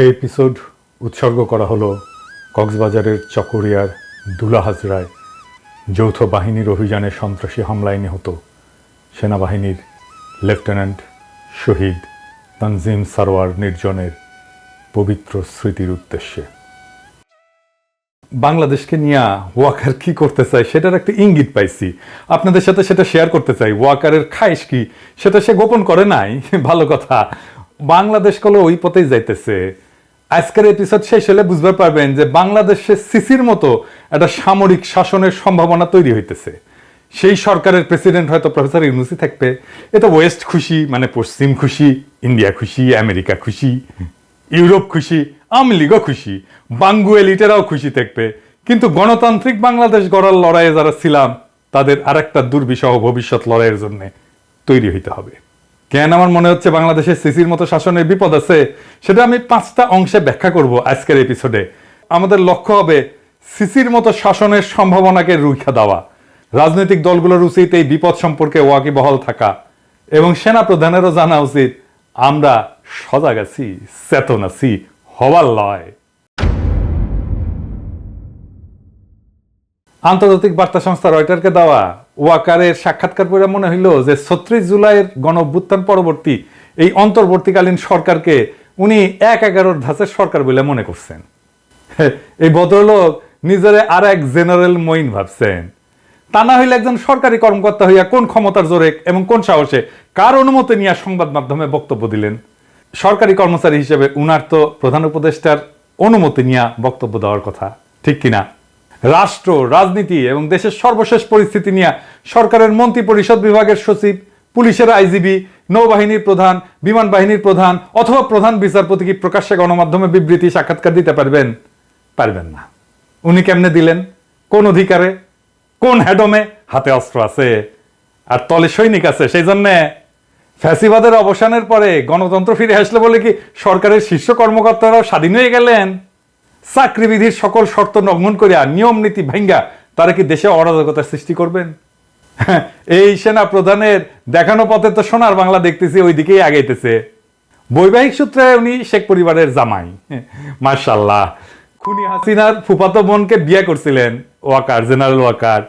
এই এপিসোড উৎসর্গ করা হলো কক্সবাজারের চকরিয়ার দুলা হাজরায় যৌথ বাহিনীর অভিযানে সন্ত্রাসী হামলায় নিহত সেনাবাহিনীর লেফটেন্যান্ট শহীদ তানজিম সারোয়ার নির্জনের পবিত্র স্মৃতির উদ্দেশ্যে। বাংলাদেশকে নিয়ে ওয়াকার কি করতে চাই সেটার একটা ইঙ্গিত পাইছি, আপনাদের সাথে সেটা শেয়ার করতে চাই। ওয়াকারের খায়েশ কি সেটা সে গোপন করে নাই, ভালো কথা। বাংলাদেশ কলো ওই পথেই যাইতেছে। আজকের এপিসোড শেষ হলে বুঝতে পারবেন যে বাংলাদেশে সিসির মতো একটা সামরিক শাসনের সম্ভাবনা তৈরি হইতেছে। সেই সরকারের প্রেসিডেন্ট হয়তো প্রফেসর ইউনূসই থাকবে। এটা ওয়েস্ট খুশি, মানে পশ্চিম খুশি, ইন্ডিয়া খুশি, আমেরিকা খুশি, ইউরোপ খুশি, আওয়ামী লীগও খুশি, বাঙ্গু এলিটেরাও খুশি থাকবে। কিন্তু গণতান্ত্রিক বাংলাদেশ গড়ার লড়াইয়ে যারা ছিলাম তাদের আরেকটা দুর্বিষহ ভবিষ্যৎ লড়াইয়ের জন্য তৈরি হইতে হবে। কেন আমার মনে হচ্ছে বাংলাদেশের সিসির মতো শাসনের বিপদ আছে সেটা আমি 5টা অংশে ব্যাখ্যা করব আজকের এপিসোডে। আমাদের লক্ষ্য হবে সিসির মতো শাসনের সম্ভাবনাকে রুখে দেওয়া। রাজনৈতিক দলগুলোর উচিত এই বিপদ সম্পর্কে ওয়াকিবহাল থাকা এবং সেনা প্রধানেরও জানা উচিত আমরা সজাগ আছি, চেতন আছি, হওয়ার লয়। আন্তর্জাতিক বার্তা সংস্থা রয়টারকে দেওয়া ওয়াকারের সাক্ষাৎকার পড়ে মনে হইল যে 36 জুলাইয়ের গণ অভ্যুত্থান পরবর্তী এই অন্তর্বর্তীকালীন সরকারকে উনি 1/11 ধাঁচের সরকার বলে মনে করছেন। এই ভদ্রলোক নিজের আর এক জেনারেল মঈন ভাবছেন। তা না হইলে একজন সরকারি কর্মকর্তা হইয়া কোন ক্ষমতার জোরে এবং কোন সাহসে কার অনুমতি নিয়ে সংবাদ মাধ্যমে বক্তব্য দিলেন? সরকারি কর্মচারী হিসেবে উনার তো প্রধান উপদেষ্টার অনুমতি নিয়ে বক্তব্য দেওয়ার কথা, ঠিক কিনা? রাষ্ট্র, রাজনীতি এবং দেশের সর্বশেষ পরিস্থিতি নিয়ে সরকারের মন্ত্রী পরিষদ বিভাগের সচিব, পুলিশের আইজিবি, নৌবাহিনীর প্রধান, বিমান বাহিনীর প্রধান অথবা প্রধান বিচারপতি কি প্রকাশ্যে গণমাধ্যমে বিবৃতি সাক্ষাৎকার দিতে পারবেন? পারবেন না। উনি কেমনে দিলেন? কোন অধিকারে? কোন হেডমে? হাতে অস্ত্র আছে আর তলে সৈনিক আছে। সেই জন্যে ফ্যাসিবাদের অবসানের পরে গণতন্ত্র ফিরে আসলে বলে কি সরকারের শীর্ষ কর্মকর্তারাও স্বাধীন হয়ে গেলেন? চাকরিবিধির সকল শর্ত লঙ্ঘন করিয়া নিয়ম নীতি ভাঙ্গা তারা কি দেশে অরাজকতার সৃষ্টি করবেন? এই সেনা প্রধানের দেখানো পথে তো সোনার বাংলা দেখতেছি ওই দিকেই আগাইতেছে। বৈবাহিক সূত্রে উনি শেখ পরিবারের জামাই, মাশাআল্লাহ। খুনি হাসিনার ফুফাতো বোনকে বিয়ে করছিলেন ওয়াকার, জেনারেল ওয়াকার।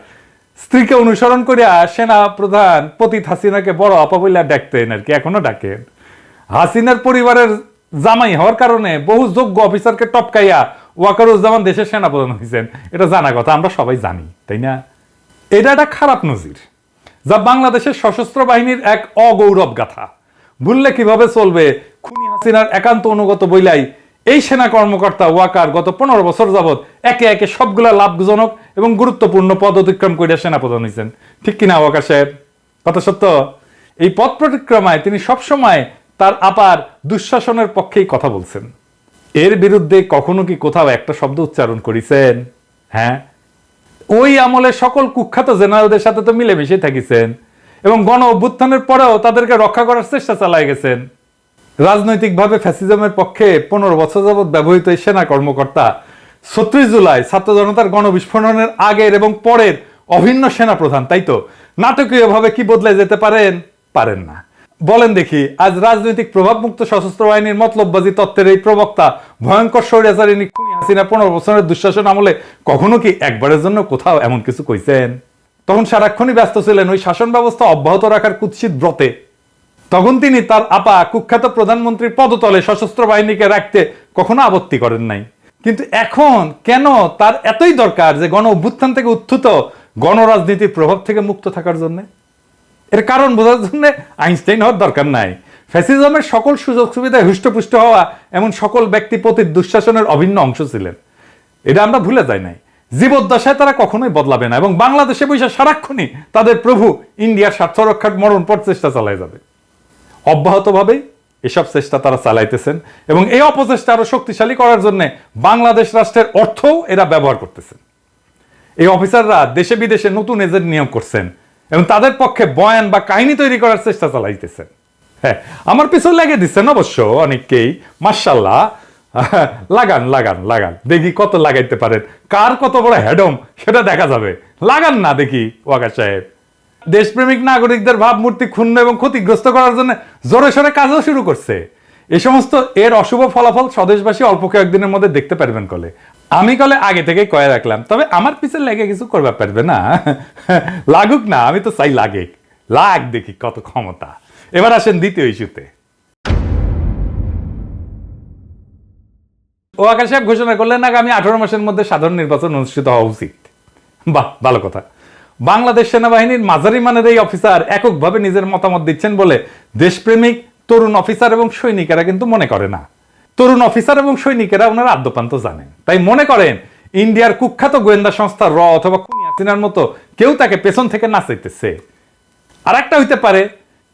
স্ত্রীকে অনুসরণ করিয়া সেনা প্রধান পতিত হাসিনাকে বড় আপা বইলা ডাকতেন আর কি, এখনো ডাকেন। হাসিনার পরিবারের জামাই হওয়ার কারণে বহু যোগ্য অফিসারকে টপকাইয়া ওয়াকারুজ্জামান দেশের সেনাপ্রধান হয়েছেন। এটা জানা কথা, আমরা সবাই জানি, তাই না? এটা একটা খারাপ নজির যা বাংলাদেশের সশস্ত্র বাহিনীর এক অগৌরব গাথা। ভুললে কিভাবে চলবে? খুনি হাসিনার একান্ত অনুগত বইলাই এই সেনা কর্মকর্তা ওয়াকার গত 15 বছর যাবৎ একে একে সবগুলা লাভজনক এবং গুরুত্বপূর্ণ পদ অতিক্রম করে সেনাপ্রধান হয়েছেন, ঠিক কিনা ওয়াকার সাহেব? কথা সত্য। এই পদ পরিক্রমায় তিনি সবসময় তার আপার দুঃশাসনের পক্ষেই কথা বলছেন। এর বিরুদ্ধে কখনো কি কোথাও একটা শব্দ উচ্চারণ করেছেন? হ্যাঁ, ওই আমলে সকল কুখ্যাত জেনারেলদের সাথে তো মিলেমিশে থাকিছেন এবং গণ অভ্যুত্থানের পরেও তাদেরকে রক্ষা করার চেষ্টা চালায় গেছেন। রাজনৈতিকভাবে ফ্যাসিজমের পক্ষে 15 বছর যাবৎ ব্যবহৃত এই সেনা কর্মকর্তা 36 জুলাই ছাত্র জনতার গণবিস্ফোরণের আগের এবং পরের অভিন্ন সেনা প্রধান, তাই তো? নাটকীয়ভাবে কি বদলে যেতে পারেন? পারেন না। বলেন দেখি, আজ রাজনৈতিক প্রভাবমুক্ত সশস্ত্র বাহিনীর মতলববাজি তত্ত্বের এই প্রবক্তা ভয়ঙ্কর স্বৈরাচারিণী খুনি হাসিনা 15 বছরের দুঃশাসন আমলে কখনো কি একবারের জন্য কোথাও এমন কিছু কইছেন? তখন সারাক্ষণই ব্যস্ত ছিলেন ওই শাসন ব্যবস্থা অব্যাহত রাখার কুৎসিত ব্রতে। তখন তিনি তার আপা কুখ্যাত প্রধানমন্ত্রীর পদতলে সশস্ত্র বাহিনীকে রাখতে কখনো আপত্তি করেন নাই। কিন্তু এখন কেন তার এতই দরকার যে গণ অভ্যুত্থান থেকে উত্থিত গণরাজনীতির প্রভাব থেকে মুক্ত থাকার জন্য? এর কারণ বোঝার জন্য আইনস্টাইন হওয়ার দরকার নাই। ফ্যাসিজমের সকল সুযোগ সুবিধায় হুষ্টপুষ্ট হওয়া এমন সকল ব্যক্তি পতিত দুঃশাসনের অভিন্ন অংশ ছিলেন। এটা আমরা ভুলে যাই নাই। জীবদ্দশায় তারা কখনোই বদলাবে না এবং বাংলাদেশে বসে সারাক্ষণই তাদের প্রভু ইন্ডিয়ার স্বার্থ রক্ষার মরণপট চেষ্টা চালায় যাবে। অব্যাহতভাবেই এসব চেষ্টা তারা চালাইতেছেন এবং এই অপচেষ্টা আরো শক্তিশালী করার জন্য বাংলাদেশ রাষ্ট্রের অর্থও এরা ব্যবহার করতেছেন। এই অফিসাররা দেশে বিদেশে নতুন এজেন্ট নিয়োগ করছেন এবং তাদের পক্ষে বয়ান বা কাহিনী তৈরি করার চেষ্টা চালাইতেছেন। হ্যাঁ, আমার পিছনে লেগে দিচ্ছেন অবশ্য অনেককেই, মাশাআল্লাহ। লাগান লাগান লাগান, দেখি কত লাগাইতে পারেন, কার কত বড় হেডম সেটা দেখা যাবে। লাগান না দেখি ওয়াকার সাহেব। দেশপ্রেমিক নাগরিকদের ভাবমূর্তি ক্ষুণ্ণ এবং ক্ষতিগ্রস্ত করার জন্য জোরে সোরে কাজও শুরু করছে। এই সমস্ত এর অশুভ ফলাফল স্বদেশবাসী অল্প কয়েকদিনের মধ্যে দেখতে পারবেন কলে। আমি কলে আগে থেকেই কয়ে রাখলাম, তবে আমার পিছনে লেগে কিছু করবে পারবে না। লাগুক না, আমি তো চাই লাগে, লাগ দেখি কত ক্ষমতা। এবার আসেন দ্বিতীয় ইস্যুতে। ওয়াকার সাহেব ঘোষণা করলেন আগামী 18 মাসের মধ্যে সাধারণ নির্বাচন অনুষ্ঠিত হওয়া উচিত। বাহ, ভালো কথা। বাংলাদেশ সেনাবাহিনীর মাঝারি মানের এই অফিসার এককভাবে নিজের মতামত দিচ্ছেন বলে দেশপ্রেমিক তরুণ অফিসার এবং সৈনিকেরা কিন্তু মনে করে না। তরুণ অফিসার এবং সৈনিকেরা ওনারা আদ্যপান্ত জানেন, তাই মনে করেন ইন্ডিয়ার কুখ্যাত গোয়েন্দা সংস্থা র অথবা খুনি হাসিনার মতো কেউ তাকে পেছন থেকে নাচাইতেছে। আর একটা হইতে পারে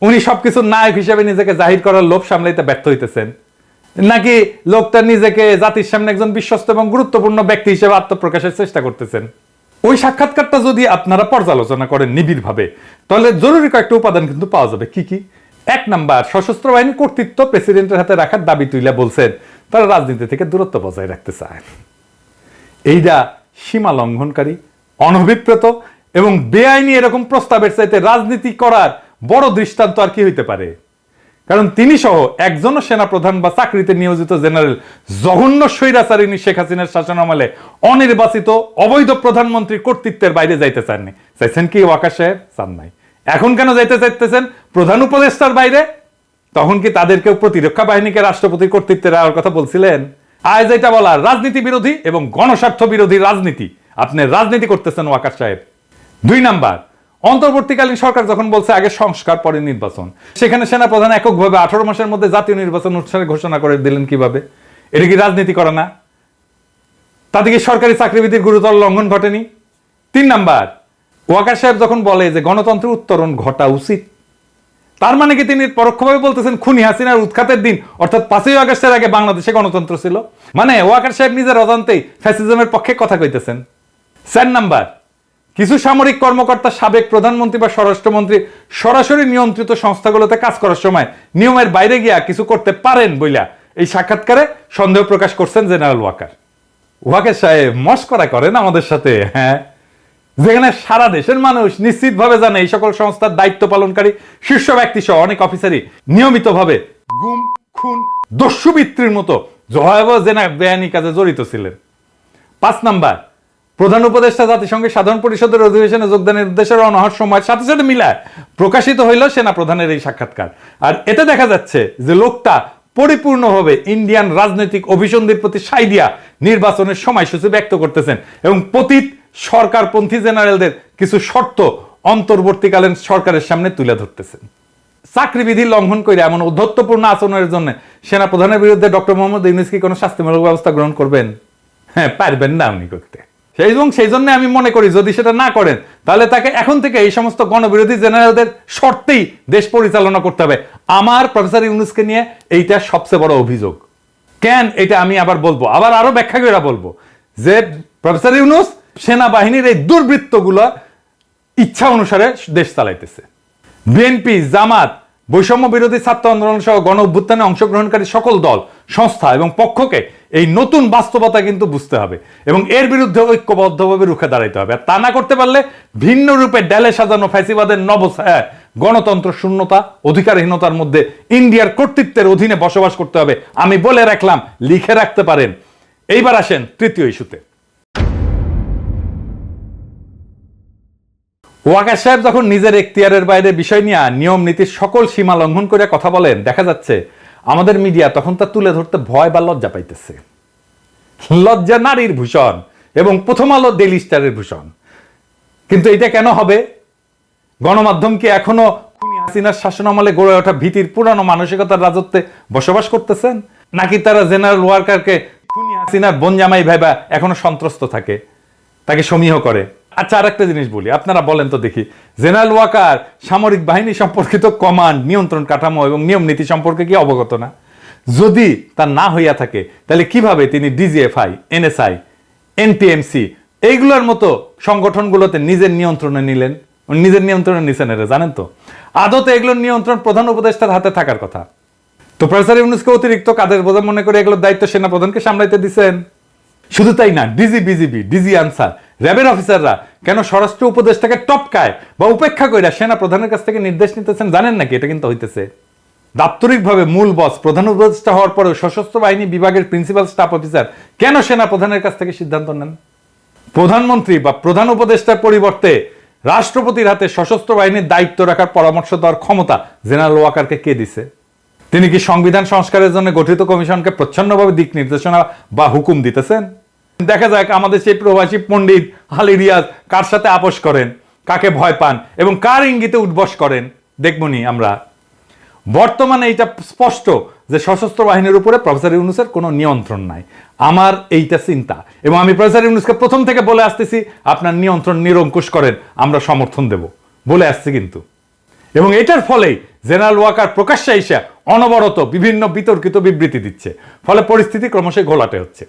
উনি সবকিছু নায়ক হিসেবে নিজেকে জাহির করার লোভ সামলাইতে ব্যর্থ হইতেছেন, নাকি লোকটা নিজেকে জাতির সামনে একজন বিশ্বস্ত এবং গুরুত্বপূর্ণ ব্যক্তি হিসেবে আত্মপ্রকাশের চেষ্টা করতেছেন। ওই সাক্ষাৎকারটা যদি আপনারা পর্যালোচনা করেন নিবিড়ভাবে, তাহলে জরুরি কয়েকটা উপাদান কিন্তু পাওয়া যাবে। কি কি? 1 নাম্বার, সশস্ত্র বাহিনীর কর্তৃত্ব প্রেসিডেন্টের হাতে রাখার দাবি তুলে বলছেন তারা রাজনীতি থেকে দূরত্ব বজায় রাখতে চায়। এইটা সীমা লঙ্ঘনকারী, অনভিপ্রেত এবং বেআইনি এরকম প্রস্তাবের চাইতে রাজনীতি করার বড় দৃষ্টান্ত আর কি হইতে পারে? কারণ তিনি সহ একজনও সেনাপ্রধান বা চাকরিতে নিয়োজিত জেনারেল জঘন্য স্বৈরাচারিণী শেখ হাসিনার শাসনামলে অনির্বাচিত অবৈধ প্রধানমন্ত্রীর কর্তৃত্বের বাইরে যাইতে চাননি। চাইছেন কি ওয়াকার সাহেব? চান নাই। এখন কেন যাইতে চাইতেছেন প্রধান উপদেষ্টার বাইরে? তখন কি তাদেরকেও প্রতিরক্ষা বাহিনীকে রাষ্ট্রপতির কর্তৃত্বে রাখার কথা বলছিলেন? আজ এটা বলার রাজনীতি বিরোধী এবং গণস্বার্থ বিরোধী রাজনীতি। আপনি রাজনীতি করতেছেন ওয়াকার সাহেব। 2 নাম্বার, অন্তর্বর্তীকালীন সরকার যখন বলছে আগে সংস্কার পরে নির্বাচন, সেখানে সেনাপ্রধান এককভাবে 18 মাসের মধ্যে জাতীয় নির্বাচন অনুষ্ঠানে ঘোষণা করে দিলেন কিভাবে? এটা কি রাজনীতি করা না? তাতে কি সরকারি চাকরিবিধির গুরুতর লঙ্ঘন ঘটেনি? 3 নাম্বার, ওয়াকার সাহেব যখন বলে যে গণতন্ত্রের উত্তরণ ঘটা উচিত, তার মানে কি তিনি পরোক্ষভাবে বলতেছেন খুনি হাসিনার উৎখাতের দিন অর্থাৎ 5ই আগস্টের আগে বাংলাদেশে গণতন্ত্র ছিল? মানে ওয়াকার সাহেব নিজের অজান্তেই ফ্যাসিজমের পক্ষে কথা কইতেছেন। 4 নাম্বার, কিছু সামরিক কর্মকর্তা সাবেক প্রধানমন্ত্রী বা স্বরাষ্ট্রমন্ত্রী সরাসরি নিয়ন্ত্রিত সংস্থাগুলোতে কাজ করার সময় নিয়মের বাইরে গিয়া কিছু করতে পারেন বইলা এই সাক্ষাৎকারে সন্দেহ প্রকাশ করছেন জেনারেল ওয়াকার। ওয়াকার সাহেব মস্করা করেন আমাদের সাথে, হ্যাঁ, যেখানে সারা দেশের মানুষ নিশ্চিতভাবে জানে এই সকল সংস্থার দায়িত্ব পালনকারী শীর্ষ ব্যক্তি সহ অনেক অফিসারই নিয়মিতভাবে গুম, খুন, দস্যুবৃত্তির মতো ভয়াবহ বেআইনি কাজে জড়িত ছিলেন। 5 নাম্বার, প্রধান উপদেষ্টা জাতিসংঘের সাধারণ পরিষদের অধিবেশনে যোগদানের উদ্দেশ্যে রওনা হওয়ার সময়ের সাথে সাথে মিলায় প্রকাশিত হইল সেনা প্রধানের এই সাক্ষাৎকার। আর এতে দেখা যাচ্ছে যে লোকটা পরিপূর্ণভাবে ইন্ডিয়ান রাজনৈতিক অভিসন্ধির প্রতি সাই দিয়া নির্বাচনের সময়সূচি ব্যক্ত করতেছেন এবং পতিত সরকারপন্থী জেনারেলদের কিছু শর্ত অন্তর্বর্তীকালীন সরকারের সামনে তুলে ধরতেছেন। চাকরিবিধি লঙ্ঘন করে এমন ঔদ্ধত্যপূর্ণ আচরণের জন্য সেনা প্রধানের বিরুদ্ধে ডক্টর মোহাম্মদ ইউনূস কি কোনো শাস্তিমূলক ব্যবস্থা গ্রহণ করবেন? হ্যাঁ, পারবেন না উনি করতে। সেই জন্য আমি মনে করি যদি সেটা না করেন তাহলে তাকে এখন থেকে এই সমস্ত গণবিরোধী জেনারেলদের শর্তেই দেশ পরিচালনা করতে হবে। আমার প্রফেসর ইউনূসকে নিয়ে এইটা সবচেয়ে বড় অভিযোগ। কেন এটা আমি আবার বলবো, আবার আরো ব্যাখ্যা করে বলবো যে প্রফেসর ইউনূস সেনাবাহিনীর এই দুর্বৃত্তগুলো ইচ্ছা অনুসারে দেশ চালাইতেছে। বিএনপি, জামাত, বৈষম্য বিরোধী ছাত্র আন্দোলন সহ গণ অভ্যুত্থানে অংশগ্রহণকারী সকল দল, সংস্থা এবং পক্ষকে এই নতুন বাস্তবতা কিন্তু বুঝতে হবে এবং এর বিরুদ্ধে ঐক্যবদ্ধভাবে রুখে দাঁড়াইতে হবে। আর তা না করতে পারলে ভিন্ন রূপে ডেলে সাজানো ফ্যাসিবাদের নবছায়ায় গণতন্ত্র শূন্যতা, অধিকারহীনতার মধ্যে ইন্ডিয়ার কর্তৃত্বের অধীনে বসবাস করতে হবে। আমি বলে রাখলাম, লিখে রাখতে পারেন। এইবার আসেন তৃতীয় ইস্যুতে। ওয়াকার সাহেব যখন নিজের এখতিয়ারের বাইরে বিষয় নিয়ে নিয়ম নীতির সকল সীমা লঙ্ঘন করে কথা বলেন, দেখা যাচ্ছে আমাদের মিডিয়া তখন তা তুলে ধরতে ভয় বা লজ্জা পাইতেছে। লজ্জা নারীর ভূষণ এবং প্রথম আলো, ডেইলি স্টারের ভূষণ। কিন্তু এটা কেন হবে? গণমাধ্যম কি এখনো খুনি হাসিনার শাসনামলে গড়ে ওঠা ভীতির পুরানো মানসিকতার রাজত্বে বসবাস করতেছেন, নাকি তারা জেনারেল ওয়াকারকে খুনি হাসিনার বনজামাই ভাইবা এখনো সন্ত্রস্ত থাকে, তাকে সমীহ করে? আচ্ছা, আর একটা জিনিস বলি, আপনারা বলেন তো দেখি, জেনারেল ওয়াকার সামরিক বাহিনী সম্পর্কিত কমান্ড, নিয়ন্ত্রণ কাঠামো এবং নিয়ম নীতি সম্পর্কে কি অবগত না? যদি তা না হইয়া থাকে তাহলে কিভাবে তিনি ডিজিএফআই, এনএসআই, এনটিএমসি এইগুলোর মতো সংগঠনগুলোতে নিজের নিয়ন্ত্রণে নিলেন? নিজের নিয়ন্ত্রণে নিছেন এরা জানেন তো? আদতে এগুলোর নিয়ন্ত্রণ প্রধান উপদেষ্টার হাতে থাকার কথা। তো প্রফেসর ইউনূসকে অতিরিক্ত কাদের বোঝা মনে করে এগুলোর দায়িত্ব সেনা প্রধানকে সামলাইতে দিচ্ছেন। শুধু তাই না, ডিজি, বিজিবি, ডিজি আনসার, র্যাবের অফিসাররা কেন স্বরাষ্ট্র উপদেষ্টাকে টপকায় বা উপেক্ষা করে সেনা প্রধানের কাছ থেকে নির্দেশ নিতেছেন জানেন নাকি? এটা কিন্তু হইতেছে। দাপ্তরিকভাবে মূল বস প্রধান উপদেষ্টা হওয়ার পরেও সশস্ত্র বাহিনী বিভাগের প্রিন্সিপাল স্টাফ অফিসার কেন সেনা প্রধানের কাছ থেকে সিদ্ধান্ত নেন? প্রধানমন্ত্রী বা প্রধান উপদেষ্টার পরিবর্তে রাষ্ট্রপতির হাতে সশস্ত্র বাহিনীর দায়িত্ব রাখার পরামর্শ দেওয়ার ক্ষমতা জেনারেল ওয়াকারকে কে দিছে? তিনি কি সংবিধান সংস্কারের জন্য গঠিত কমিশনকে প্রচ্ছন্নভাবে দিক নির্দেশনা বা হুকুম দিতেছেন? দেখা যাক আমাদের সেই প্রবাসী পণ্ডিত আলী রিয়াজ কার সাথে আপোষ করেন, কাকে ভয় পান এবং কার ইঙ্গিতে উঠবস করেন দেখবনি আমরা। বর্তমানে এটা স্পষ্ট যে সশস্ত্র বাহিনীর উপরে প্রফেসর ইউনূসের কোনো নিয়ন্ত্রণ নাই। আমার এইটা চিন্তা, এবং আমি প্রফেসর ইউনূসকে প্রথম থেকে বলে আসতেছি আপনার নিয়ন্ত্রণ নিরঙ্কুশ করেন, আমরা সমর্থন দেব বলে আসছি কিন্তু। এবং এটার ফলেই জেনারেল ওয়াকার প্রকাশ্যে এসে অনবরত বিভিন্ন বিতর্কিত বিবৃতি দিচ্ছে, ফলে পরিস্থিতি ক্রমশই ঘোলাটে হচ্ছে।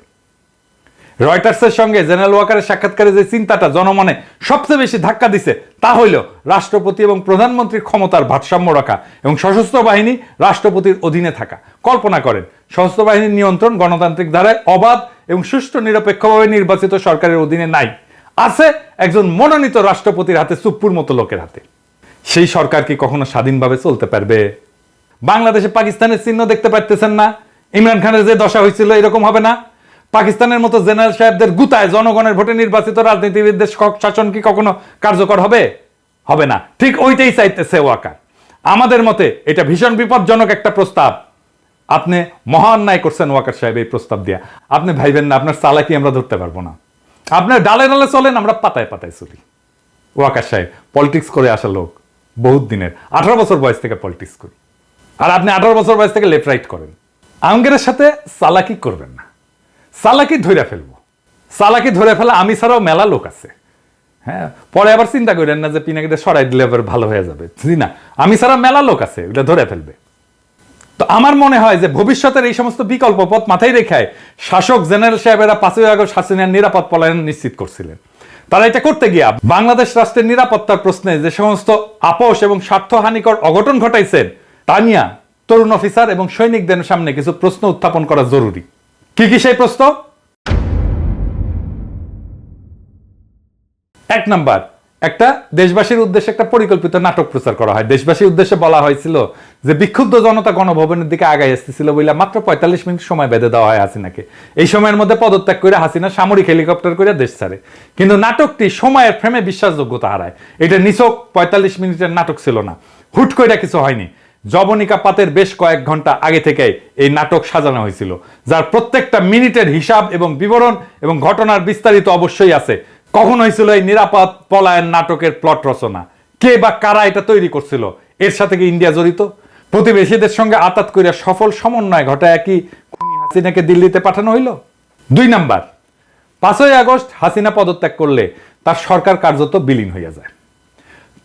রয়টার্সের সঙ্গে জেনারেল ওয়াকারের সাক্ষাৎকারে যে চিন্তাটা জনমনে সবচেয়ে বেশি ধাক্কা দিছে তা হইল রাষ্ট্রপতি এবং প্রধানমন্ত্রীর ক্ষমতার ভারসাম্য রাখা এবং সশস্ত্র বাহিনী রাষ্ট্রপতির অধীনে থাকা। কল্পনা করেন সশস্ত্র বাহিনীর নিয়ন্ত্রণ গণতান্ত্রিক ধারায় অবাধ এবং সুষ্ঠু নিরপেক্ষভাবে নির্বাচিত সরকারের অধীনে নাই, আছে একজন মনোনীত রাষ্ট্রপতির হাতে, চুপ্পুর মতো লোকের হাতে। সেই সরকার কি কখনো স্বাধীনভাবে চলতে পারবে? বাংলাদেশে পাকিস্তানের চিহ্ন দেখতে পারতেছেন না? ইমরান খানের যে দশা হয়েছিল এরকম হবে না? পাকিস্তানের মতো জেনারেল সাহেবদের গুতায় জনগণের ভোটে নির্বাচিত রাজনীতিবিদদের শাসন কি কখনো কার্যকর হবে? হবে না। ঠিক ওইটাই চাইতেছে ওয়াকার। আমাদের মতে এটা ভীষণ বিপজ্জনক একটা প্রস্তাব। আপনি মহা অন্যায় করছেন ওয়াকার সাহেব এই প্রস্তাব দিয়া। আপনি ভাইবেন না আপনার চালাকি আমরা ধরতে পারবো না। আপনার ডালে ডালে চলেন, আমরা পাতায় পাতায় চলি। ওয়াকার সাহেব পলিটিক্স করে আসা লোক, বহুত দিনের, 18 বছর বয়স থেকে পলিটিক্স করি, আর আপনি 18 বছর বয়স থেকে লেফট রাইট করেন। আঙ্গেরের সাথে চালাকি করবেন না, চালাকি ধরে ফেলবো। চালাকি ধরে ফেলা আমি ছাড়াও মেলা লোক আছে। হ্যাঁ, পরে আবার চিন্তা করেন না যে পিনাকিটা সরাই দিলে আবার ভালো হয়ে যাবে। জি না, আমি ছাড়া মেলা লোক আছে, ওটা ধরে ফেলবে। তো আমার মনে হয় যে ভবিষ্যতের এই সমস্ত বিকল্প পথ মাথায় রেখায় শাসক জেনারেল সাহেবেরা 5 আগস্ট হাসিনার নিরাপদ পলায়ন নিশ্চিত করছিলেন। তারা এটা করতে গিয়া বাংলাদেশ রাষ্ট্রের নিরাপত্তার প্রশ্নে যে সমস্ত আপোষ এবং স্বার্থহানিকর অঘটন ঘটাইছেন তা নিয়ে তরুণ অফিসার এবং সৈনিকদের সামনে কিছু প্রশ্ন উত্থাপন করা জরুরি। কি কি সেই প্রশ্ন? 1 নাম্বার, একটা দেশবাসীর উদ্দেশ্যে একটা পরিকল্পিত নাটক প্রচার করা হয়। দেশবাসীর উদ্দেশ্যে বলা হয়েছিল যে বিক্ষুব্ধ জনতা গণভবনের দিকে আগায় আসতেছিল বলে মাত্র 45 মিনিট সময় বেঁধে দেওয়া হয় হাসিনাকে। এই সময়ের মধ্যে পদত্যাগ করে হাসিনা সামরিক হেলিকপ্টার করে দেশ ছাড়ে। কিন্তু নাটকটি সময়ের ফ্রেমে বিশ্বাসযোগ্যতা হারায়। এটা নিছক 45 মিনিটের নাটক ছিল না, হুট করে কিছু হয়নি। জবনিকা পাতের বেশ কয়েক ঘন্টা আগে থেকে এই নাটক সাজানো হয়েছিল, যার প্রত্যেকটা মিনিটের হিসাব এবং বিবরণ এবং ঘটনার বিস্তারিত অবশ্যই আছে। কখন হয়েছিল এই নিরাপদ পলায়ন নাটকের প্লট রচনা? কে বা কারা এটা তৈরি করছিল? এর সাথে কি ইন্ডিয়া জড়িত? প্রতিবেশীদের সঙ্গে আতাত করে সফল সমন্বয় ঘটায় কি খুনি হাসিনাকে দিল্লিতে পাঠানো হইল? 2 নাম্বার, 5 আগস্ট হাসিনা পদত্যাগ করলে তার সরকার কার্যত বিলীন হইয়া যায়।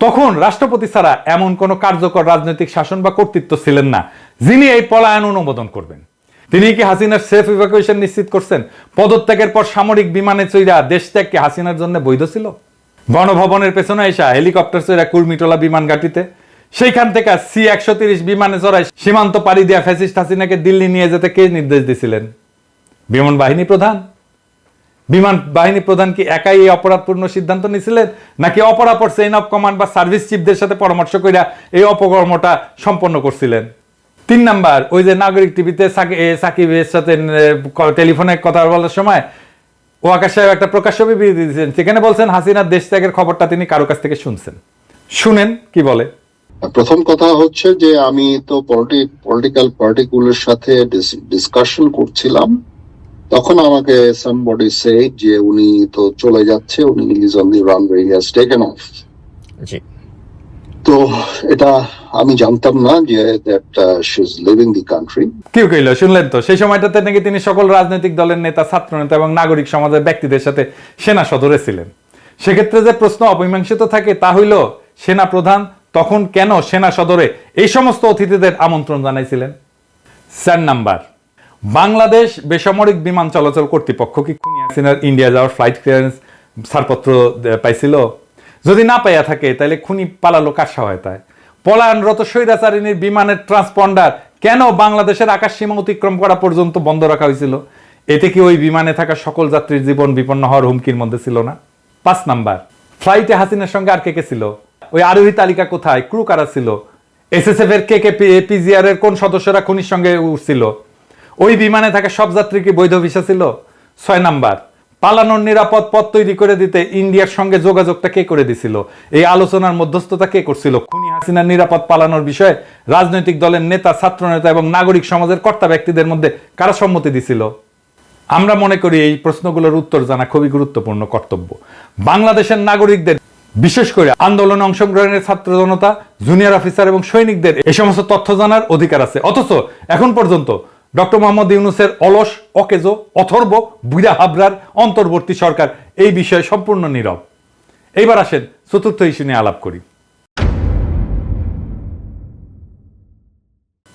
তখন রাষ্ট্রপতি ছাড়া এমন কোন কার্যকর রাজনৈতিক শাসন বা কর্তৃত্ব ছিলেন না যিনি এই পলায়ন অনুমোদন করবেন। তিনি কি হাসিনার সেফ ইভাকুয়েশন নিশ্চিত করছেন? পদত্যাগের পর সামরিক বিমানে চইরা দেশ ত্যাগ কি হাসিনার জন্য বৈধ ছিল? গণভবনের পেছনে এসা হেলিকপ্টার চইরা কুর্মিটোলা বিমান ঘাটিতে, সেইখান থেকে C-130 বিমানে চড়াই সীমান্ত পাড়ি দিয়া ফ্যাসিস্ট হাসিনাকে দিল্লি নিয়ে যেতে কে নির্দেশ দিয়েছিলেন? বিমান বাহিনী প্রধান। বিমান বাহিনী প্রধান কি একাই এই অপরাধপূর্ণ সিদ্ধান্ত নিয়েছিলেন, নাকি অপরাপর চেইন অফ কমান্ড বা সার্ভিস চিফদের সাথে পরামর্শ কইরা এই অপকর্মটা সম্পন্ন করছিলেন? 3 নাম্বার, ওই যে নাগরিক টিভিতে সাকিবের সাথে টেলিফোনে কথা বলার সময় ওয়াকার সাহেব একটা প্রকাশ্য বিবৃতি দিয়েছেন, সেখানে বলছেন হাসিনার দেশ ত্যাগের খবরটা তিনি কারো কাছ থেকে শুনছেন। শুনেন কি বলে। প্রথম কথা হচ্ছে যে আমি তো পলিটিক্যাল পার্টিগুলোর সাথে ডিসকাশন করছিলাম, তখন আমাকে সামবডি সে যে উনি তো চলে যাচ্ছে, উনি is on the runway, he has taken off. জি, তো এটা আমি জানতাম না যে that she is living the country. কি কইল শুনলেন তো? সেই সময়টাতে নাকি তিনি সকল রাজনৈতিক দলের নেতা, ছাত্র নেতা এবং নাগরিক সমাজের ব্যক্তিদের সাথে সেনা সদরে ছিলেন। সেক্ষেত্রে যে প্রশ্ন অমীমাংসিত থাকে তা হইল, সেনা প্রধান তখন কেন সেনা সদরে এই সমস্ত অতিথিদের আমন্ত্রণ জানাইছিলেন? 4 নাম্বার, বাংলাদেশ বেসামরিক বিমান চলাচল কর্তৃপক্ষ কি খুনি হাসিনার ইন্ডিয়া যাওয়ার ফ্লাইট ক্লিয়ারেন্স ছাড়পত্র পাইছিল? যদি না পাইয়া থাকে তাহলে খুনি পালালো কার সহায়তায়? পলায়নরত স্বৈরাচারিণীর বিমানের ট্রান্সপন্ডার কেন বাংলাদেশের আকাশ সীমা অতিক্রম করা পর্যন্ত বন্ধ রাখা হয়েছিল? এতে কি ওই বিমানে থাকা সকল যাত্রীর জীবন বিপন্ন হওয়ার হুমকির মধ্যে ছিল না? 5 নাম্বার, ফ্লাইটে হাসিনার সঙ্গে আর কে কে ছিল? ওই আরোহী তালিকা কোথায়? ক্রু কারা ছিল? এসএসএফ এর পিজিআর এর কোন সদস্যরা খুনির সঙ্গে উঠছিল? ওই বিমানে থাকা সব যাত্রী কি বৈধ ভিসা ছিল? 6 নাম্বার, পালানোর নিরাপদ পথ তৈরি করে দিতে ইন্ডিয়ার সঙ্গে যোগাযোগটা কে করে দিছিল? এই আলোচনার মধ্যস্থতা কে করছিল? খুনি হাসিনার নিরাপদ পালানোর বিষয়ে রাজনৈতিক দলের নেতা, ছাত্র নেতা এবং নাগরিক সমাজের কর্তা ব্যক্তিদের মধ্যে কারা সম্মতি দিছিল? আমরা মনে করি এই প্রশ্নগুলোর উত্তর জানা খুবই গুরুত্বপূর্ণ কর্তব্য। বাংলাদেশের নাগরিকদের, বিশেষ করে আন্দোলনে অংশগ্রহণের ছাত্র জনতা, জুনিয়র অফিসার এবং সৈনিকদের এই সমস্ত তথ্য জানার অধিকার আছে। অথচ এখন পর্যন্ত ডক্টর মোহাম্মদ ইউনূসের অলস, অকেজো, অথর্ব, বুড়া হাবরার অন্তর্বর্তী সরকার এই বিষয়ে সম্পূর্ণ নীরব। এইবার আসেন চতুর্থ ইস্যু নিয়ে আলাপ করি।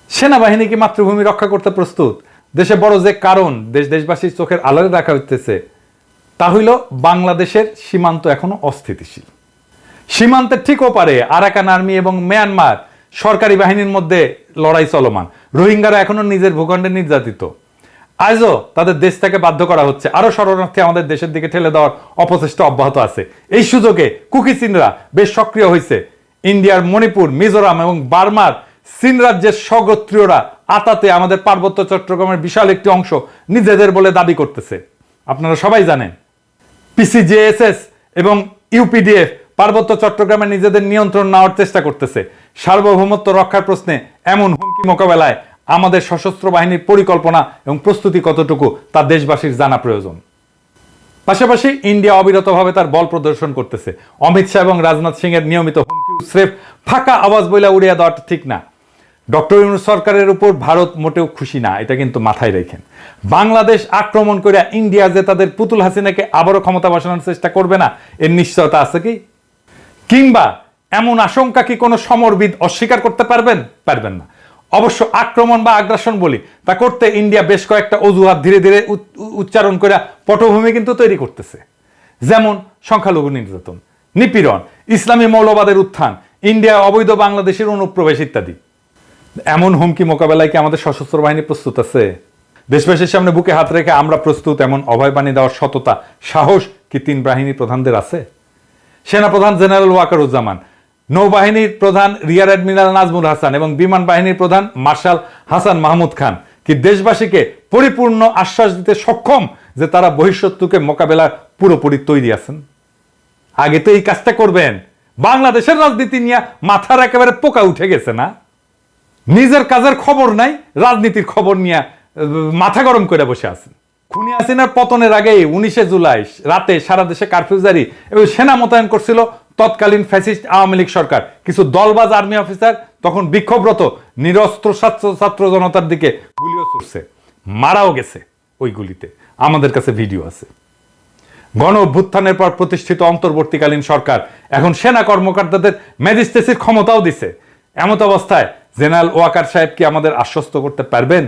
সেনাবাহিনী কি মাতৃভূমি রক্ষা করতে প্রস্তুত? দেশে বড় যে কারণ দেশবাসীর চোখের আড়ালে রাখা হইতেছে তা হইল বাংলাদেশের সীমান্ত এখনো অস্থিতিশীল। সীমান্তের ঠিক ওপারে আরাকান আর্মি এবং মিয়ানমার সরকারি বাহিনীর মধ্যে লড়াই চলমান। রোহিঙ্গারা এখনো নিজের ভূখণ্ডে নির্যাতিত। আজও তাদের দেশ থেকে বাধ্য করা হচ্ছে। আরো শরণার্থী আমাদের দেশের দিকে ঠেলে দেওয়ার অপচেষ্টা অব্যাহত আছে। এই সুযোগে কুকি চীনরা বেশ সক্রিয় হয়েছে। ইন্ডিয়ার মণিপুর, মিজোরাম এবং বার্মার চীন রাজ্যের স্বগোত্রীয়রা আতাতে আমাদের পার্বত্য চট্টগ্রামের বিশাল একটি অংশ নিজেদের বলে দাবি করতেছে। আপনারা সবাই জানেন পিসিজেএসএস এবং ইউপিডিএফ পার্বত্য চট্টগ্রামে নিজেদের নিয়ন্ত্রণ নেওয়ার চেষ্টা করতেছে। সার্বভৌমত্ব রক্ষার প্রশ্নে এমন হুমকি মোকাবেলায় আমাদের সশস্ত্র বাহিনীর পরিকল্পনা এবং প্রস্তুতি কতটুকু তা দেশবাসীর জানা প্রয়োজন। পাশাপাশি ইন্ডিয়া অবিরতভাবে তার বল প্রদর্শন করতেছে। অমিত শাহ এবং রাজনাথ সিং এর নিয়মিত হুমকি স্রেফ ফাঁকা আওয়াজ বইলা উড়িয়ে দেওয়াটা ঠিক না। ডক্টর ইউনূস সরকারের উপর ভারত মোটেও খুশি না, এটা কিন্তু মাথায় রাখেন। বাংলাদেশ আক্রমণ করে ইন্ডিয়া যে তাদের পুতুল হাসিনাকে আবারও ক্ষমতা বসানোর চেষ্টা করবে না এর নিশ্চয়তা আছে কি? কিংবা এমন আশঙ্কা কি কোনো সমরবিদ অস্বীকার করতে পারবেন? পারবেন না। অবশ্য আক্রমণ বা আগ্রাসন বলি তা করতে ইন্ডিয়া বেশ কয়েকটা অজুহাত ধীরে ধীরে উচ্চারণ করে পটভূমি কিন্তু তৈরি করতেছে। যেমন সংখ্যালঘু নির্যাতন, নিপীড়ন, ইসলামী মৌলবাদের উত্থান, ইন্ডিয়া অবৈধ বাংলাদেশের অনুপ্রবেশ ইত্যাদি। এমন হুমকি মোকাবেলায় কি আমাদের সশস্ত্র বাহিনী প্রস্তুত আছে? দেশবাসীর সামনে বুকে হাত রেখে আমরা প্রস্তুত এমন অভয়বাণী দেওয়ার সততা, সাহস কি তিন বাহিনীর প্রধানদের আছে? সেনাপ্রধান জেনারেল ওয়াকারুজ্জামান, নৌবাহিনীর প্রধান রিয়ার অ্যাডমিরাল নাজমুল হাসান এবং বিমান বাহিনীর প্রধান মার্শাল হাসান মাহমুদ খান কি দেশবাসীকে পরিপূর্ণ আশ্বাস দিতে সক্ষম যে তারা বহিঃশত্রুকে মোকাবেলার পুরোপুরি তৈরি আছেন? আগে তো এই কাজটা করবেন। বাংলাদেশের রাজনীতি নিয়ে মাথার একেবারে পোকা উঠে গেছে না? নিজের কাজের খবর নাই, রাজনীতির খবর নিয়ে মাথা গরম করে বসে আছেন। খুনি হাসিনার পতনের আগে 19 জুলাই রাতে সারা দেশে কারফিউ জারি এবং সেনা মোতায়েন করছিল তৎকালীন ফ্যাসিস্ট আওয়ামী লীগ সরকার। কিছু দলবাজ আর্মি অফিসার তখন বিক্ষোভরত নিরস্ত্র ছাত্র জনতার দিকে গুলিও ছুটছে, মারাও গেছে ওই গুলিতে। আমাদের কাছে ভিডিও আছে। গণ অভ্যুত্থানের পর প্রতিষ্ঠিত অন্তর্বর্তীকালীন সরকার এখন সেনা কর্মকর্তাদের ম্যাজিস্ট্রেসির ক্ষমতাও দিছে। এমত অবস্থায় জেনারেল ওয়াকার সাহেব কি আমাদের আশ্বস্ত করতে পারবেন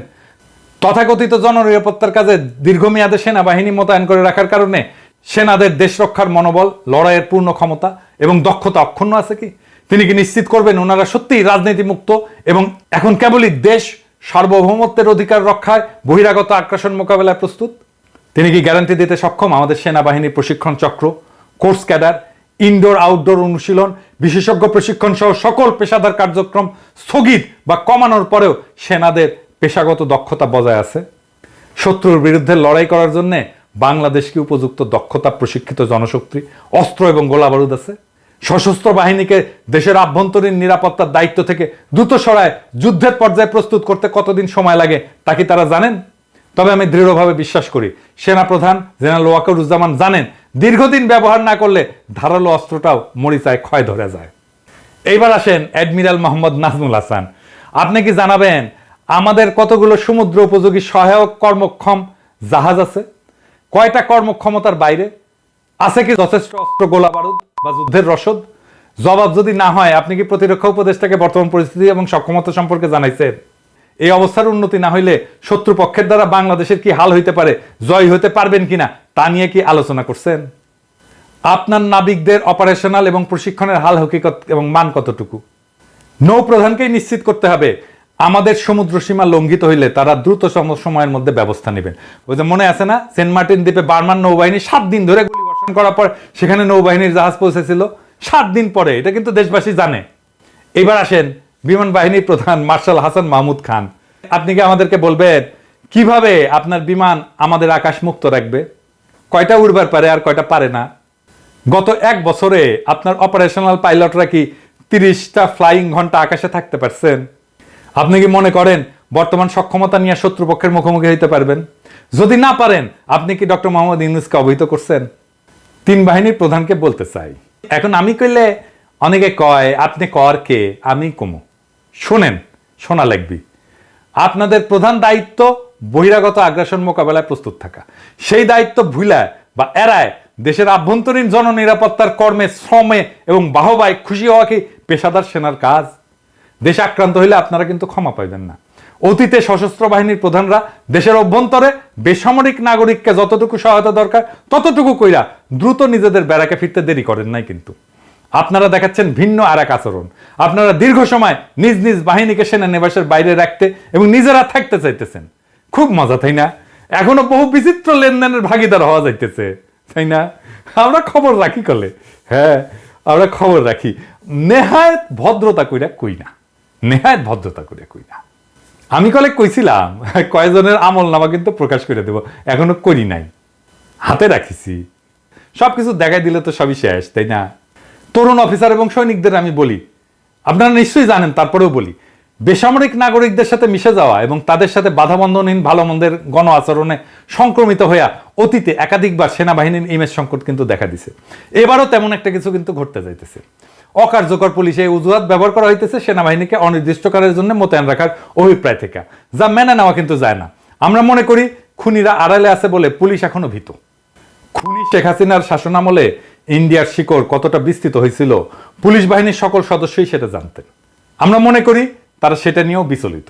তথাকথিত জননিরাপত্তার কাজে দীর্ঘমেয়াদে সেনাবাহিনী মোতায়েন করে রাখার কারণে সেনাদের দেশ রক্ষার মনোবল, লড়াইয়ের পূর্ণ ক্ষমতা এবং দক্ষতা অক্ষুণ্ণ আছে কি? তিনি কি নিশ্চিত করবেন ওনারা সত্যিই রাজনীতি মুক্ত এবং এখন কেবলই দেশ সার্বভৌমত্বের অধিকার রক্ষায় বহিরাগত আগ্রাসন মোকাবেলায় প্রস্তুত? তিনি কি গ্যারান্টি দিতে সক্ষম আমাদের সেনাবাহিনীর প্রশিক্ষণ চক্র, কোর্স ক্যাডার, ইনডোর আউটডোর অনুশীলন, বিশেষজ্ঞ প্রশিক্ষণ সহ সকল পেশাদার কার্যক্রম স্থগিত বা কমানোর পরেও সেনাদের পেশাগত দক্ষতা বজায় আছে? শত্রুর বিরুদ্ধে লড়াই করার জন্য বাংলাদেশ কি উপযুক্ত দক্ষতা, প্রশিক্ষিত জনশক্তি, অস্ত্র এবং গোলাবারুদ আছে? সশস্ত্র বাহিনীকে দেশের আভ্যন্তরীণ নিরাপত্তার দায়িত্ব থেকে দ্রুত সরায় যুদ্ধের পর্যায়ে প্রস্তুত করতে কতদিন সময় লাগে তা কি তারা জানেন? তবে আমি দৃঢ়ভাবে বিশ্বাস করি সেনাপ্রধান জেনারেল ওয়াকারুজ্জামান জানেন দীর্ঘদিন ব্যবহার না করলে ধারালো অস্ত্রটাও মরিচায় ক্ষয় ধরে যায়। এইবার আসেন অ্যাডমিরাল মোহাম্মদ নাজমুল হাসান, আপনি কি জানাবেন আমাদের কতগুলো সমুদ্র উপযোগী সহায়ক কর্মক্ষম জাহাজ আছে? কয়টা কর্মক্ষমতার বাইরে আছে? কি যথেষ্ট অস্ত্র, গোলা বারুদ বা যুদ্ধের রসদ? জবাব যদি না হয় আপনি কি প্রতিরক্ষা উপদেষ্টাকে বর্তমান পরিস্থিতি এবং সক্ষমতা সম্পর্কে জানাইছেন? এই অবস্থার উন্নতি না হইলে শত্রুপক্ষের দ্বারা বাংলাদেশের কি হাল হইতে পারে, জয় হইতে পারবেন কিনা তা নিয়ে কি আলোচনা করছেন? আপনার নাবিকদের অপারেশনাল এবং প্রশিক্ষণের হাল হকিকত এবং মান কতটুকু? নৌপ্রধানকেই নিশ্চিত করতে হবে আমাদের সমুদ্র সীমা লঙ্ঘিত হইলে তারা দ্রুত সময়ের মধ্যে ব্যবস্থা নেবেন। ওই যে মনে আছে না, সেন্ট মার্টিন দ্বীপে বার্মান নৌবাহিনী 7 দিন ধরে গুলি বর্ষণ করার পর সেখানে নৌবাহিনীর জাহাজ পৌঁছেছিল 7 দিন পরে। এটা কিন্তু দেশবাসী জানে। এবার আসেন বিমান বাহিনীর প্রধান মার্শাল হাসান মাহমুদ খান, আপনি কি আমাদেরকে বলবেন কিভাবে আপনার বিমান আমাদের আকাশ মুক্ত রাখবে? কয়টা উড়বার পারে আর কয়টা পারে না? গত 1 বছরে আপনার অপারেশনাল পাইলটরা কি 30টা ফ্লাইং ঘন্টা আকাশে থাকতে পারছেন? আপনি কি মনে করেন বর্তমান সক্ষমতা নিয়ে শত্রুপক্ষের মুখোমুখি হইতে পারবেন? যদি না পারেন, আপনি কি ডক্টর মোহাম্মদ ইউনূসকে অবহিত করছেন? 3 বাহিনীর প্রধানকে বলতে চাই, এখন আমি কইলে অনেকে কয় আপনি কর কে, আমি কমু। শোনেন, শোনা লাগবি। আপনাদের প্রধান দায়িত্ব বহিরাগত আগ্রাসন মোকাবেলায় প্রস্তুত থাকা। সেই দায়িত্ব ভুলায় বা এড়ায় দেশের আভ্যন্তরীণ জননিরাপত্তার কর্মে, শ্রমে এবং বাহবায় খুশি হওয়া কি পেশাদার সেনার কাজ? দেশ আক্রান্ত হইলে আপনারা কিন্তু ক্ষমা পাইবেন না। অতীতে সশস্ত্র বাহিনীর প্রধানরা দেশের অভ্যন্তরে বেসামরিক নাগরিককে যতটুকু সহায়তা দরকার ততটুকু কইরা দ্রুত নিজেদের ব্যারাকে ফিরতে দেরি করেন নাই। কিন্তু আপনারা দেখাচ্ছেন ভিন্ন আর এক আচরণ। আপনারা দীর্ঘ সময় নিজ নিজ বাহিনীকে সেনানিবাসের বাইরে রাখতে এবং নিজেরা থাকতে চাইতেছেন। খুব মজা, তাই না? এখনো বহু বিচিত্র লেনদেনের ভাগিদার হওয়া যাইতেছে, তাই না? আমরা খবর রাখি কলে, হ্যাঁ আমরা খবর রাখি। নেহায়েত ভদ্রতা কইরা কই না, নেহায়েত ভদ্রতা করে কই না। আমি কলে কইছিলাম কয়েকজনের আমল নামা কিন্তু প্রকাশ করে দেব, এখনো করি নাই, হাতে রাখিছি। সবকিছু দেখাই দিলে তো সবই শেষ, তাই না? তরুণ অফিসার এবং সৈনিকদের আমি বলি, আপনারা নিশ্চয়ই জানেন, তারপরেও বলি, বেসামরিক নাগরিকদের সাথে মিশে যাওয়া এবং তাদের সাথে বাধাবন্ধনহীন ভালো মন্দের গণ আচরণে সংক্রমিত হইয়া অতীতে একাধিকবার সেনাবাহিনীর ইমেজ সংকট কিন্তু দেখা দিছে। এবারও তেমন একটা কিছু কিন্তু ঘটতে যাইতেছে। অকার্যকর পুলিশে অজুহাত ব্যবহার করা হইতেছে সেনাবাহিনীকে অনির্দিষ্টকালের জন্য মোতায়েন রাখার অভিপ্রায় থেকে, যা মেনে নেওয়া কিন্তু যায় না। আমরা মনে করি খুনিরা আড়ালে আছে বলে পুলিশ এখনো ভীত। খুনি শেখ হাসিনার শাসনামলে ইন্ডিয়ার শিকড় কতটা বিস্তৃত হয়েছিল পুলিশ বাহিনীর সকল সদস্যই সেটা জানতেন। আমরা মনে করি তারা সেটা নিয়েও বিচলিত।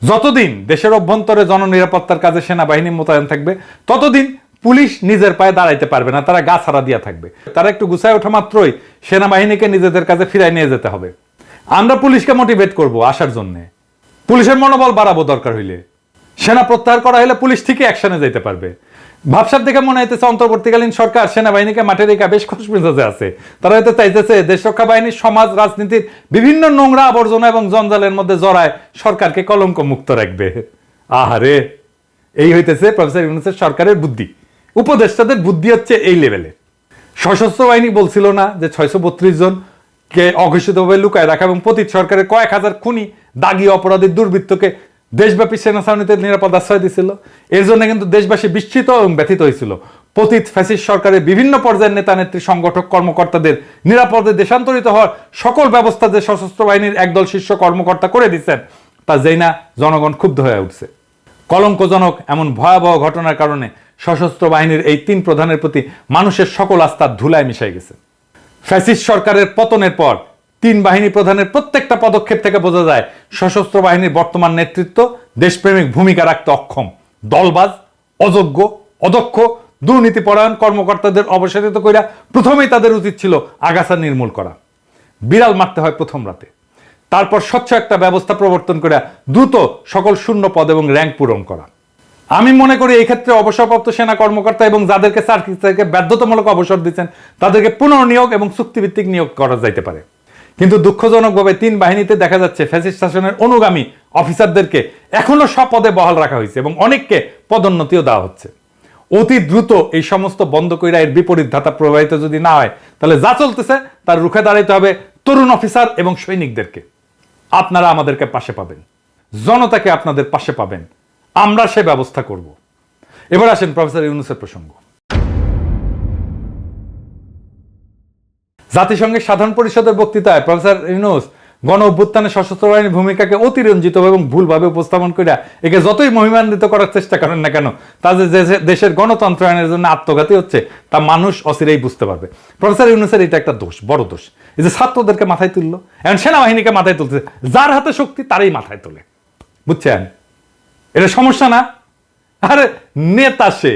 যতদিন দেশের অভ্যন্তরে জননিরাপত্তার কাজে সেনাবাহিনী মোতায়েন থাকবে ততদিন পুলিশ নিজের পায়ে দাঁড়াইতে পারবে না, তারা গা ছাড়া দিয়া থাকবে। তারা একটু গুছায় ওঠা মাত্রই সেনাবাহিনীকে নিজেদের কাজে ফিরাই নিয়ে যেতে হবে। আমরা পুলিশকে মোটিভেট করব আসার জন্য, পুলিশের মনোবল বাড়াবো। দরকার হইলে সেনা প্রত্যাহার করা হলে পুলিশ ঠিকই অ্যাকশনে যেতে পারবে। ভাবসাব দেখে মনে হইতেছে অন্তর্বর্তীকালীন সরকার সেনাবাহিনীকে মাঠে রেখা বেশ খুশ মেজাজে আছে। তারা হয়তো চাইতেছে দেশরক্ষা বাহিনীর সমাজ রাজনীতির বিভিন্ন নোংরা আবর্জনা এবং জঞ্জালের মধ্যে জড়ায় সরকারকে কলঙ্ক মুক্ত রাখবে। আহারে, এই হইতেছে প্রফেসর ইউনূসের সরকারের বুদ্ধি। উপদেষ্টাদের বুদ্ধি হচ্ছে এই লেভেলে। সশস্ত্র বাহিনী বলছিল না যে 632 জনকে অঘোষিতভাবে লুকায় রাখা এবং পতিত সরকারের কয়েক হাজার খুনি, দাগী অপরাধী, দুর্বৃত্তকে দেশব্যাপী সেনা ছাউনিতে নিরাপদ আশ্রয় দিছিল। এর জন্য কিন্তু দেশবাসী বিস্মিত এবং ব্যথিত হয়েছিল। পতিত ফ্যাসিস্ট সরকারের বিভিন্ন পর্যায়ের নেতা নেত্রী, সংগঠক, কর্মকর্তাদের নিরাপদে দেশান্তরিত হওয়ার সকল ব্যবস্থা যে সশস্ত্র বাহিনীর একদল শীর্ষ কর্মকর্তা করে দিচ্ছেন তা যেই না জনগণ ক্ষুব্ধ হয়ে উঠছে। কলঙ্কজনক এমন ভয়াবহ ঘটনার কারণে সশস্ত্র বাহিনীর এই 3 প্রধানের প্রতি মানুষের সকল আস্থা ধুলায় মিশাই গেছে। ফ্যাসিস্ট সরকারের পতনের পর 3 বাহিনী প্রধানের প্রত্যেকটা পদক্ষেপ থেকে বোঝা যায় সশস্ত্র বাহিনীর বর্তমান নেতৃত্ব দেশপ্রেমিক ভূমিকা রাখতে অক্ষম। দলবাজ, অযোগ্য, অদক্ষ, দুর্নীতিপরায়ণ কর্মকর্তাদের অবসাদিত কইরা প্রথমেই তাদের উচিত ছিল আগাছা নির্মূল করা। বিড়াল মারতে হয় প্রথম রাতে, তারপর স্বচ্ছ একটা ব্যবস্থা প্রবর্তন করে দ্রুত সকল শূন্য পদ এবং র্যাঙ্ক পূরণ করা। আমি মনে করি এই ক্ষেত্রে অবসরপ্রাপ্ত সেনা কর্মকর্তা এবং যাদেরকে চাকরি থেকে বাধ্যতামূলক অবসর দিচ্ছেন তাদেরকে পুনর্নিয়োগ এবং চুক্তিভিত্তিক নিয়োগ করা যাইতে পারে। কিন্তু দুঃখজনকভাবে 3 বাহিনীতে দেখা যাচ্ছে ফ্যাসিস্ট শাসনের অনুগামী অফিসারদেরকে এখনো স্বপদে বহাল রাখা হয়েছে এবং অনেককে পদোন্নতিও দেওয়া হচ্ছে। অতি দ্রুত এই সমস্ত বন্ধ কইরা এর বিপরীত ধাতা প্রবাহিত যদি না হয় তাহলে যা চলতেছে তার রুখে দাঁড়াইতে হবে তরুণ অফিসার এবং সৈনিকদেরকে। আপনারা আমাদেরকে পাশে পাবেন, জনতাকে আপনাদের পাশে পাবেন, আমরা সে ব্যবস্থা করব। এবার আসেন প্রফেসর ইউনূসের প্রসঙ্গ। জাতিসংঘের সাধারণ পরিষদের বক্তৃতায় প্রফেসর ইউনূস গণ অভ্যুত্থানে সশস্ত্র বাহিনীর ভূমিকাকে অতিরঞ্জিত এবং ভুলভাবে উপস্থাপন করে একে যতই মহিমান্বিত করার চেষ্টা করেন না কেন, তা যে দেশের গণতন্ত্রায়নের জন্য আত্মঘাতী হচ্ছে তা মানুষ অচিরেই বুঝতে পারবে। প্রফেসর ইউনূসের এটা একটা দোষ, বড় দোষ। এই যে ছাত্রদেরকে মাথায় তুললো, এখন সেনাবাহিনীকে মাথায় তুলছে, যার হাতে শক্তি তারই মাথায় তোলে, বুঝছেন? এটা সমস্যা না? আরে নেতা সে,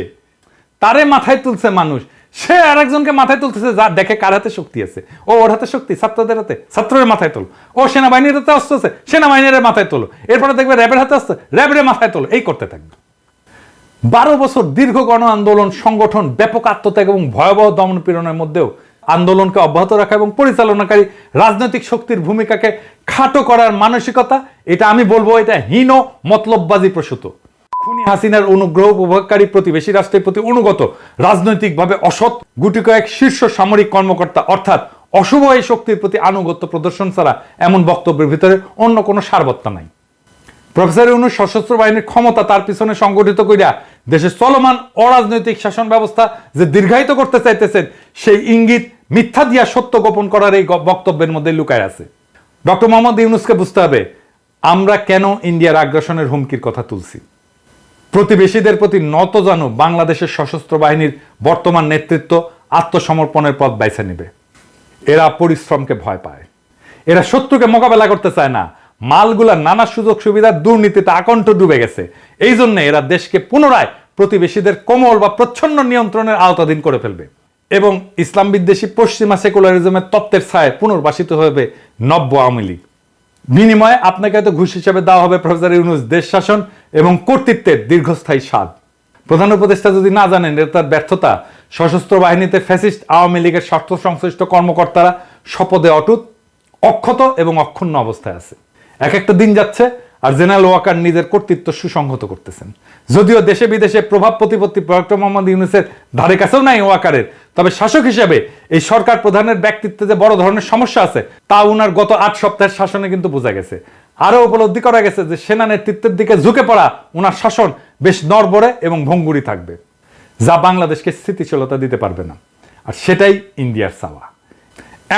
তারে মাথায় তুলছে মানুষ, সে আর একজনকে মাথায় তুলতেছে যা দেখে কার হাতে শক্তি আছে। ও ওর হাতে শক্তি, ছাত্রদের হাতে, ছাত্রের মাথায় তোলো। ও সেনাবাহিনীর হাতে অস্ত্র আছে, সেনাবাহিনীর মাথায় তোলো। এরপরে দেখবে র্যাবের হাতে আসছে, র্যাবের মাথায় তোলো। এই করতে থাকবে। 12 বছর দীর্ঘ গণ আন্দোলন, সংগঠন, ব্যাপক আত্মত্যাগ এবং ভয়াবহ দমন পীড়নের মধ্যেও আন্দোলনকে অব্যাহত রাখা এবং পরিচালনাকারী রাজনৈতিক শক্তির ভূমিকাকে খাটো করার মানসিকতা, এটা আমি বলবো এটা হীন মতলববাজি প্রসূত। খুনি হাসিনার অনুগ্রহ উপভোগকারী প্রতিবেশী রাষ্ট্রের প্রতি অনুগত রাজনৈতিকভাবে অসৎ গুটি কয়েক শীর্ষ সামরিক কর্মকর্তা অর্থাৎ অশুভ এই শক্তির প্রতি আনুগত্য প্রদর্শন ছাড়া এমন বক্তব্যের ভিতরে অন্য কোনো সারবত্তা নাই। প্রফেসর ইউনূস সশস্ত্র বাহিনীর ক্ষমতা তার পিছনে সংগঠিত কইরা দেশের চলমান অরাজনৈতিক শাসন ব্যবস্থা যে দীর্ঘায়িত করতে চাইতেছেন সেই ইঙ্গিত মিথ্যা দিয়া সত্য গোপন করার এই বক্তব্যের মধ্যে লুকায় আছে। ডক্টর মোহাম্মদ ইউনূসকে বুঝতে হবে আমরা কেন ইন্ডিয়ার আগ্রাসনের হুমকির কথা তুলছি। প্রতিবেশীদের প্রতি নতজানু বাংলাদেশের সশস্ত্র বাহিনীর বর্তমান নেতৃত্ব আত্মসমর্পণের পথ বাইছে নেবে। এরা পরিশ্রমকে ভয় পায়, এরা শত্রুকে মোকাবেলা করতে চায় না, মালগুলা নানা সুযোগ সুবিধার দুর্নীতিতে আকণ্ঠ ডুবে গেছে। এই জন্য এরা দেশকে পুনরায় প্রতিবেশীদের কোমল বা প্রচ্ছন্ন নিয়ন্ত্রণের আওতাধীন করে ফেলবে এবং ইসলাম বিদ্বেষী পশ্চিমা সেকুলারিজমের তত্ত্বের ছায় পুনর্বাসিত হবে নব্য আওয়ামী লীগ। বিনিময়ে আপনাকে হয়তো ঘুষ হিসেবে দেওয়া হবে প্রফেসর ইউনূস দেশ শাসন এবং কর্তৃত্বের দীর্ঘস্থায়ী স্বাদ। প্রধান উপদেষ্টা যদি না জানেন এটা তার ব্যর্থতা। সশস্ত্র বাহিনীতে ফ্যাসিস্ট আওয়ামী লীগের স্বার্থ সংশ্লিষ্ট কর্মকর্তারা শপথে অটুট, অক্ষত এবং অক্ষুণ্ণ অবস্থায় আছে। এক একটা দিন যাচ্ছে আর জেনারেল ওয়াকার নিজের কর্তৃত্ব সুসংহত করতেছেন। যদিও দেশে বিদেশে প্রভাব প্রতিপত্তি ডক্টর মোহাম্মদ ইউনূসের ধারে কাছেও নাই ওয়াকারের, তবে শাসক হিসেবে এই সরকার প্রধানের ব্যক্তিত্বে যে বড় ধরনের সমস্যা আছে তা উনার গত 8 সপ্তাহের শাসনে কিন্তু বোঝা গেছে। আরো উপলব্ধি করা গেছে যে সেনা নেতৃত্বের দিকে ঝুঁকে পড়া উনার শাসন বেশ নড়বড়ে এবং ভঙ্গুরি থাকবে, যা বাংলাদেশকে স্থিতিশীলতা দিতে পারবে না। আর সেটাই ইন্ডিয়ার চাওয়া।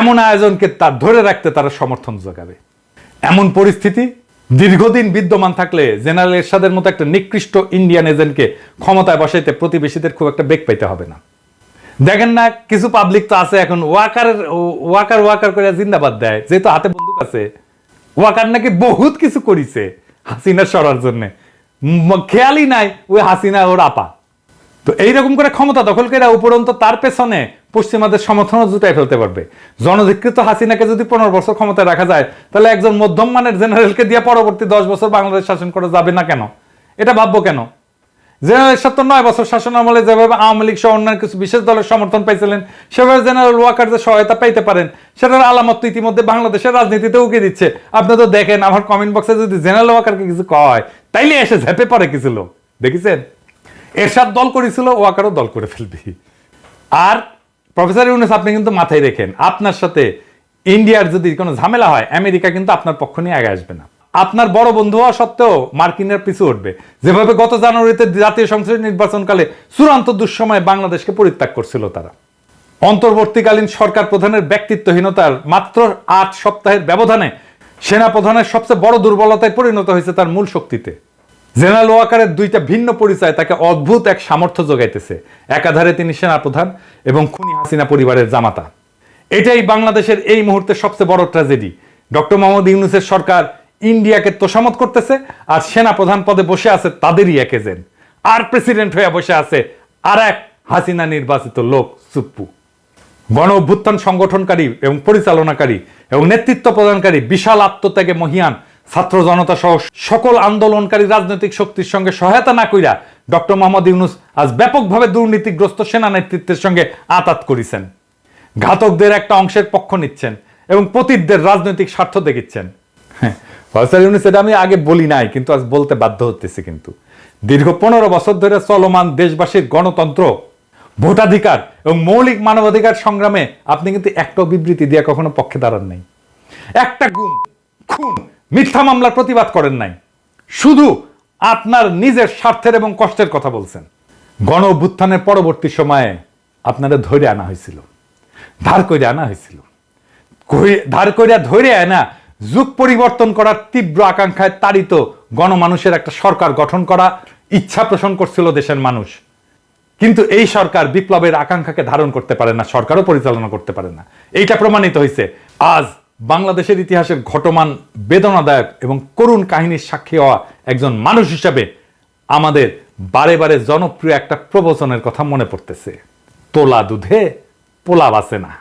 এমন আয়োজনকে তার ধরে রাখতে তারা সমর্থন যোগাবে। এমন পরিস্থিতি দীর্ঘদিন বিদ্যমান থাকলে জেনারেল এরশাদের মতো একটা নিকৃষ্ট ইন্ডিয়ান এজেন্টকে ক্ষমতায় বসাইতে প্রতিবেশীদের খুব একটা বেগ পাইতে হবে না। দেখেন না কিছু পাবলিক তো আছে এখন ওয়াকার করে জিন্দাবাদ দেয়, যেহেতু হাতে বন্দুক আছে। ওয়াকার নাকি বহুত কিছু করিছে হাসিনা সরার জন্য, খেয়ালই নাই ওই হাসিনা ওর আপা। তো এইরকম করে ক্ষমতা দখল করে উপরন্ত তার পেছনে পশ্চিমাদের সমর্থন জুটাই ফেলতে পারবে। জনধিকৃত হাসিনাকে যদি 15 বছর ক্ষমতায় রাখা যায় তাহলে একজন মধ্যম মানের জেনারেলকে দিয়ে পরবর্তী 10 বছর বাংলাদেশ শাসন করা যাবে না কেন? এটা ভাববো কেন? জেনারেল এরশাদ তো 9 বছর শাসন আমলে যেভাবে আওয়ামী লীগ সহ অন্যান্য কিছু বিশেষ দলের সমর্থন পাইছিলেন সেভাবে জেনারেল ওয়াকার যে সহায়তা পাইতে পারেন সেটার আলামত ইতিমধ্যে বাংলাদেশের রাজনীতিতে উকি দিচ্ছে। আপনি তো দেখেন আমার কমেন্ট বক্সে যদি জেনারেল ওয়াকারকে কিছু কয় তাইলে এসে ঝেপে পড়ে কিছু লোক, দেখেছেন? এরশাদ দল করেছিল, ওয়াকারও দল করে ফেলবি। আর প্রফেসর ইউনূস আপনি কিন্তু মাথায় রেখেন আপনার সাথে ইন্ডিয়ার যদি কোনো ঝামেলা হয় আমেরিকা কিন্তু আপনার পক্ষ নিয়ে আগে আসবে না। আপনার বড় বন্ধু হওয়া সত্ত্বেও মার্কিনের পিছু উঠবে, যেভাবে গত জানুয়ারিতে জাতীয় সংসদ নির্বাচনকালে চূড়ান্ত দুঃসময়ে বাংলাদেশকে পরিত্যাগ করছিল তারা। অন্তর্বর্তীকালীন সরকার প্রধানের ব্যক্তিত্বহীনতার মাত্র 8 সপ্তাহের ব্যবধানে সেনা প্রধানের সবচেয়ে বড় দুর্বলতায় পরিণত হয়েছে তার মূল শক্তিতে। জেনারেল ওয়াকারের 2টা ভিন্ন পরিচয় তাকে অদ্ভুত এক সামর্থ্য যোগাইতেছে। একাধারে তিনি সেনাপ্রধান এবং খুনি হাসিনা পরিবারের জামাতা। এটাই বাংলাদেশের এই মুহূর্তে সবচেয়ে বড় ট্র্যাজেডি। ডক্টর মোহাম্মদ ইউনূসের সরকার ইন্ডিয়াকে তোষামত করতেছে আর সেনাপ্রধান পদে বসে আছে তাদেরই এক এজেন্ট, আর প্রেসিডেন্ট হয়ে বসে আছে আর এক হাসিনা নির্বাচিত লোক সুপ্পু। গণ অভ্যুত্থান সংগঠনকারী এবং পরিচালনাকারী এবং নেতৃত্ব প্রদানকারী বিশাল আত্মত্যাগে মহিয়ান ছাত্র জনতা সহ সকল আন্দোলনকারী রাজনৈতিক শক্তির সঙ্গে সহায়তা না কইরা ডক্টর মোহাম্মদ ইউনূস আজ ব্যাপকভাবে দুর্নীতিগ্রস্ত সেনা নেতৃত্বের সঙ্গে আঁতাত করেছেন। ঘাতকদের একটা অংশের পক্ষ নিচ্ছেন এবং পতিতদের রাজনৈতিক স্বার্থ দেখিচ্ছেন। হ্যাঁ, প্রফেসর ইউনূস এটা আমি আগে বলি নাই, কিন্তু আজ বলতে বাধ্য হতেছি। কিন্তু দীর্ঘ 15 বছর ধরে চলমান দেশবাসীর গণতন্ত্র, ভোটাধিকার এবং মৌলিক মানবাধিকার সংগ্রামে আপনি কিন্তু একটা বিবৃতি দিয়ে কখনো পক্ষে দাঁড়ান নাই, একটা গুম, খুন, মিথ্যা মামলার প্রতিবাদ করেন নাই, শুধু আপনার নিজের স্বার্থের এবং কষ্টের কথা বলছেন। গণ অভ্যুত্থানের পরবর্তী সময়ে আপনারা ধরে আনা হয়েছিল, ধার করে আনা হয়েছিল, ধার করে ধরে আনা যুগ পরিবর্তন করার তীব্র আকাঙ্ক্ষায় তাড়িত গণমানুষের একটা সরকার গঠন করা ইচ্ছা পোষণ করছিল দেশের মানুষ। কিন্তু এই সরকার বিপ্লবের আকাঙ্ক্ষাকে ধারণ করতে পারে না, সরকারও পরিচালনা করতে পারে না। এইটা প্রমাণিত হয়েছে। আজ বাংলাদেশের ইতিহাসের ঘটমান বেদনাদায়ক এবং করুণ কাহিনীর সাক্ষী হওয়া একজন মানুষ হিসাবে আমাদের বারে বারে জনপ্রিয় একটা প্রবচনের কথা মনে পড়তেছে, তোলা দুধে পোলা বাসে না।